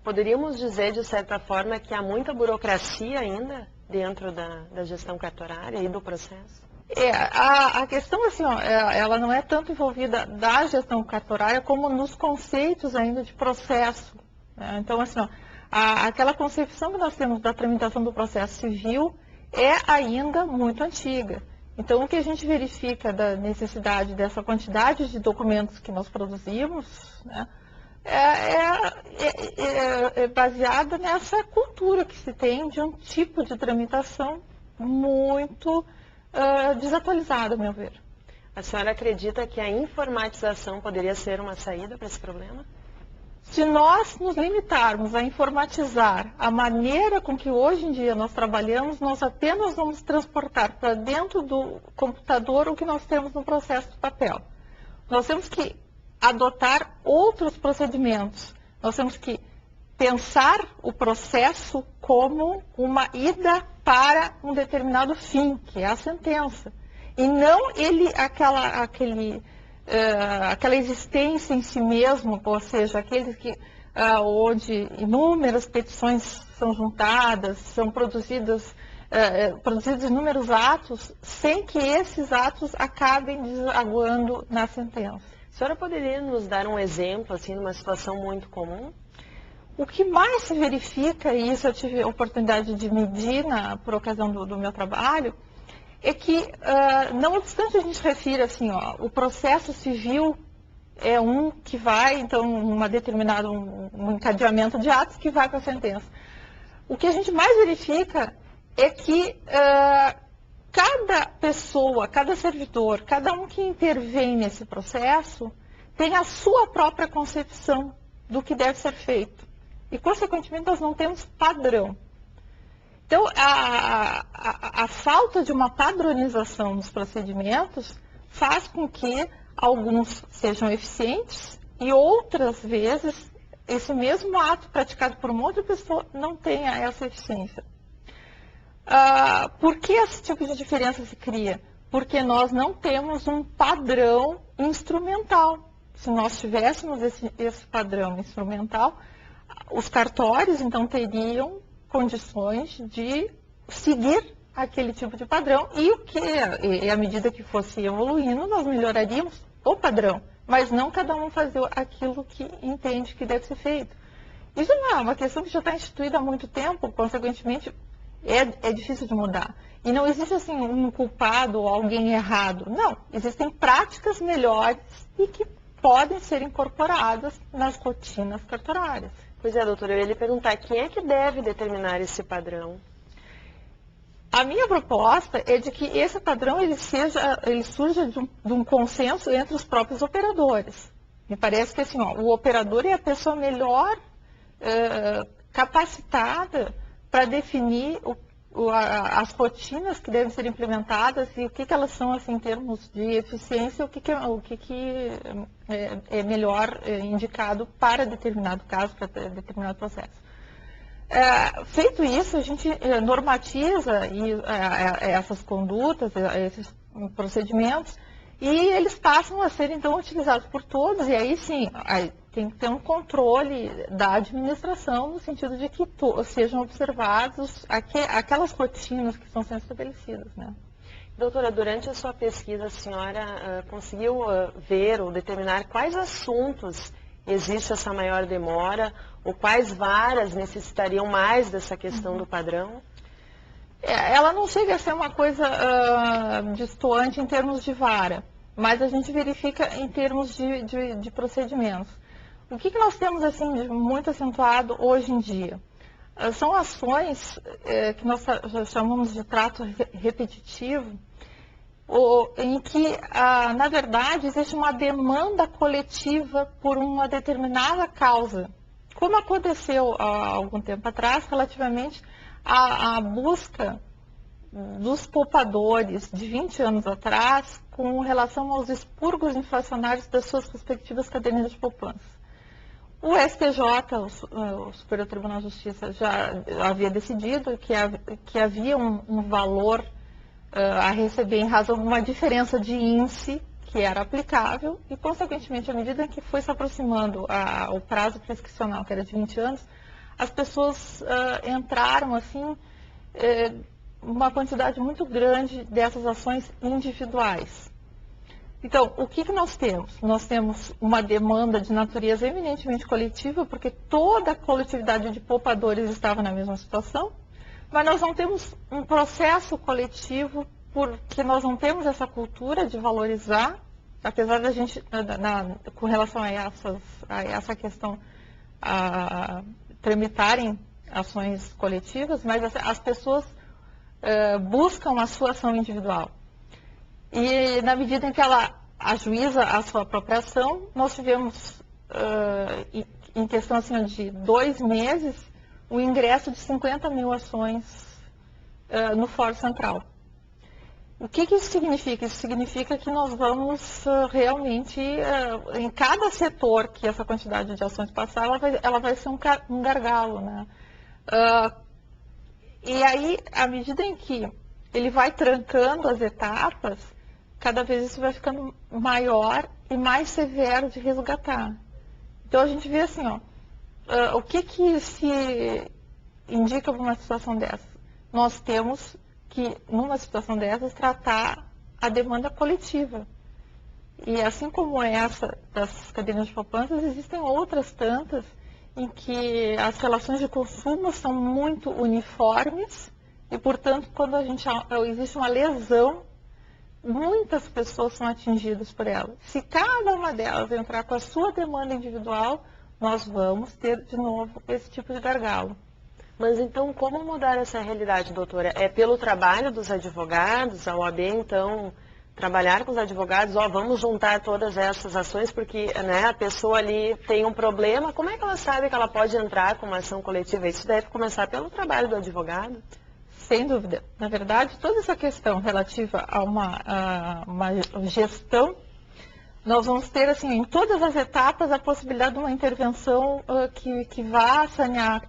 Poderíamos dizer, de certa forma, que há muita burocracia ainda dentro da gestão cartorária e do processo? A questão, assim, ó, ela não é tanto envolvida da gestão cartorária como nos conceitos ainda de processo, né? Então, assim, ó, aquela concepção que nós temos da tramitação do processo civil é ainda muito antiga. Então, o que a gente verifica da necessidade dessa quantidade de documentos que nós produzimos, né, é baseada nessa cultura que se tem de um tipo de tramitação muito desatualizada, a meu ver. A senhora acredita que a informatização poderia ser uma saída para esse problema? Se nós nos limitarmos a informatizar a maneira com que hoje em dia nós trabalhamos, nós apenas vamos transportar para dentro do computador o que nós temos no processo do papel. Nós temos que adotar outros procedimentos. Nós temos que pensar o processo como uma ida para um determinado fim, que é a sentença. E não aquela existência em si mesmo, ou seja, aquele onde inúmeras petições são juntadas, são produzidos inúmeros atos, sem que esses atos acabem desaguando na sentença. A senhora poderia nos dar um exemplo, assim, de uma situação muito comum? O que mais se verifica, e isso eu tive a oportunidade de medir por ocasião do meu trabalho, é que, não obstante a gente refira assim, ó, o processo civil é um que vai, então, um encadeamento de atos que vai para a sentença. O que a gente mais verifica é que cada pessoa, cada servidor, cada um que intervém nesse processo tem a sua própria concepção do que deve ser feito. E, consequentemente, nós não temos padrão. Então, a falta de uma padronização dos procedimentos faz com que alguns sejam eficientes e outras vezes esse mesmo ato praticado por uma outra pessoa não tenha essa eficiência. Por que esse tipo de diferença se cria? Porque nós não temos um padrão instrumental. Se nós tivéssemos esse padrão instrumental, os cartórios, então, teriam condições de seguir aquele tipo de padrão e à medida que fosse evoluindo, nós melhoraríamos o padrão, mas não cada um fazer aquilo que entende que deve ser feito. Isso não é uma questão que já está instituída há muito tempo, consequentemente, é difícil de mudar. E não existe, assim, um culpado ou alguém errado. Não, existem práticas melhores e que podem ser incorporadas nas rotinas cartorárias. Pois é, doutora, eu ia lhe perguntar, quem é que deve determinar esse padrão? A minha proposta é de que esse padrão ele surja de um consenso entre os próprios operadores. Me parece que assim, ó, o operador é a pessoa melhor capacitada para definir as rotinas que devem ser implementadas e o que elas são assim, em termos de eficiência, o que é melhor indicado para determinado caso, para determinado processo. Feito isso, a gente normatiza essas condutas, esses procedimentos, e eles passam a ser, então, utilizados por todos, e aí sim, tem que ter um controle da administração, no sentido de que sejam observados aquelas rotinas que estão sendo estabelecidas, né? Doutora, durante a sua pesquisa, a senhora conseguiu ver ou determinar quais assuntos existe essa maior demora, ou quais varas necessitariam mais dessa questão do padrão? Ela não chega a ser uma coisa destoante em termos de vara, mas a gente verifica em termos de procedimentos. O que nós temos assim, de muito acentuado hoje em dia? São ações que nós chamamos de trato repetitivo, em que, na verdade, existe uma demanda coletiva por uma determinada causa. Como aconteceu há algum tempo atrás, relativamente à busca dos poupadores de 20 anos atrás com relação aos expurgos inflacionários das suas respectivas cadernetas de poupança. O STJ, o Superior Tribunal de Justiça, já havia decidido que havia um valor a receber em razão de uma diferença de índice que era aplicável e, consequentemente, à medida que foi se aproximando o prazo prescricional, que era de 20 anos, as pessoas entraram, assim, uma quantidade muito grande dessas ações individuais. Então, o que nós temos? Nós temos uma demanda de natureza eminentemente coletiva, porque toda a coletividade de poupadores estava na mesma situação, mas nós não temos um processo coletivo, porque nós não temos essa cultura de valorizar, apesar da gente, com relação a essa questão, tramitarem ações coletivas, mas as pessoas buscam a sua ação individual. E na medida em que ela ajuiza a sua própria ação, nós tivemos, em questão assim, de 2 meses, o ingresso de 50 mil ações no Fórum Central. O que isso significa? Isso significa que nós vamos realmente, em cada setor que essa quantidade de ações passar, ela vai ser um gargalo, né? E aí, à medida em que ele vai trancando as etapas, cada vez isso vai ficando maior e mais severo de resgatar. Então a gente vê assim, o que se indica para uma situação dessa? Nós temos que, numa situação dessas, tratar a demanda coletiva. E assim como essa das cadeiras de poupanças, existem outras tantas em que as relações de consumo são muito uniformes e, portanto, quando existe uma lesão, muitas pessoas são atingidas por ela. Se cada uma delas entrar com a sua demanda individual, nós vamos ter de novo esse tipo de gargalo. Mas então, como mudar essa realidade, doutora? É pelo trabalho dos advogados, a OAB, então, trabalhar com os advogados, vamos juntar todas essas ações, porque, né, a pessoa ali tem um problema, como é que ela sabe que ela pode entrar com uma ação coletiva? Isso deve começar pelo trabalho do advogado? Sem dúvida. Na verdade, toda essa questão relativa a uma gestão, nós vamos ter, assim, em todas as etapas, a possibilidade de uma intervenção que vá sanear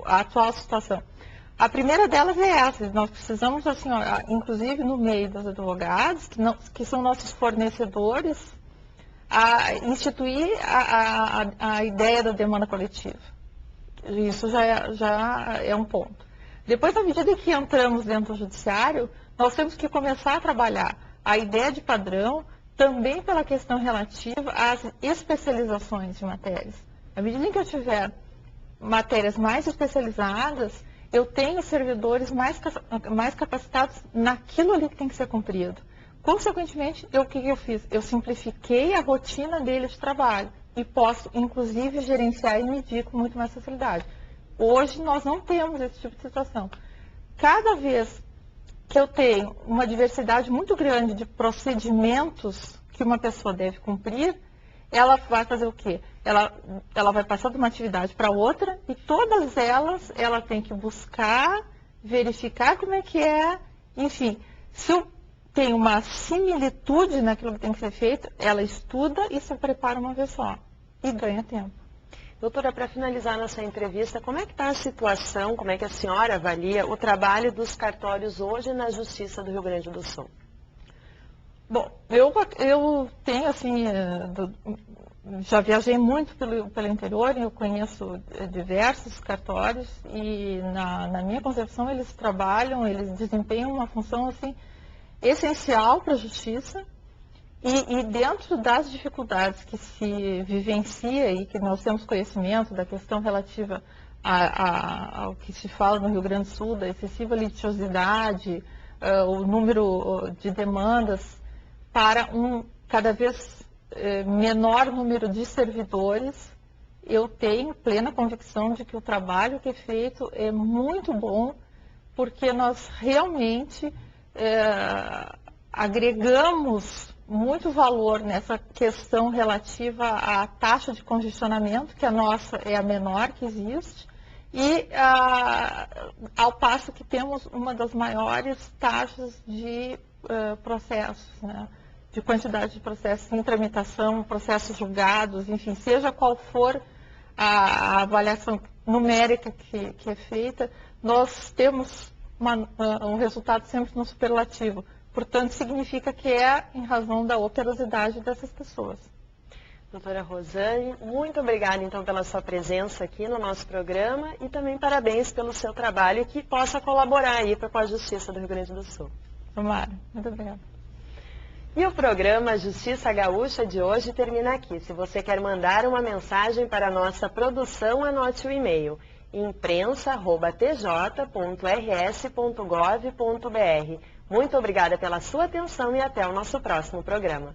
a atual situação. A primeira delas é essa. Nós precisamos, assim, inclusive no meio dos advogados, que são nossos fornecedores, instituir a ideia da demanda coletiva. Isso já é um ponto. Depois, na medida em que entramos dentro do judiciário, nós temos que começar a trabalhar a ideia de padrão, também pela questão relativa às especializações de matérias. À medida em que eu tiver matérias mais especializadas, eu tenho servidores mais capacitados naquilo ali que tem que ser cumprido. Consequentemente, o que eu fiz? Eu simplifiquei a rotina deles de trabalho e posso, inclusive, gerenciar e medir com muito mais facilidade. Hoje, nós não temos esse tipo de situação. Cada vez que eu tenho uma diversidade muito grande de procedimentos que uma pessoa deve cumprir, ela vai fazer o quê? Ela vai passar de uma atividade para outra e todas elas, ela tem que buscar, verificar como é que é, enfim. Se eu tenho uma similitude naquilo que tem que ser feito, ela estuda e se prepara uma vez só e ganha tempo. Doutora, para finalizar nossa entrevista, como é que está a situação, como é que a senhora avalia o trabalho dos cartórios hoje na Justiça do Rio Grande do Sul? Bom, eu tenho, assim, já viajei muito pelo interior, eu conheço diversos cartórios e, na minha concepção, eles desempenham uma função, assim, essencial para a Justiça. E dentro das dificuldades que se vivencia e que nós temos conhecimento da questão relativa ao que se fala no Rio Grande do Sul, da excessiva litigiosidade, o número de demandas para um cada vez menor número de servidores, eu tenho plena convicção de que o trabalho que é feito é muito bom, porque nós realmente agregamos muito valor nessa questão relativa à taxa de congestionamento, que a nossa é a menor que existe, e ao passo que temos uma das maiores taxas de processos, né? De quantidade de processos em tramitação, processos julgados, enfim, seja qual for a avaliação numérica que é feita, nós temos um resultado sempre no superlativo. Portanto, significa que é em razão da operosidade dessas pessoas. Doutora Rosane, muito obrigada então pela sua presença aqui no nosso programa e também parabéns pelo seu trabalho e que possa colaborar aí com a Justiça do Rio Grande do Sul. Tomara. Muito obrigada. E o programa Justiça Gaúcha de hoje termina aqui. Se você quer mandar uma mensagem para a nossa produção, anote o e-mail imprensa@tj.rs.gov.br. Muito obrigada pela sua atenção e até o nosso próximo programa.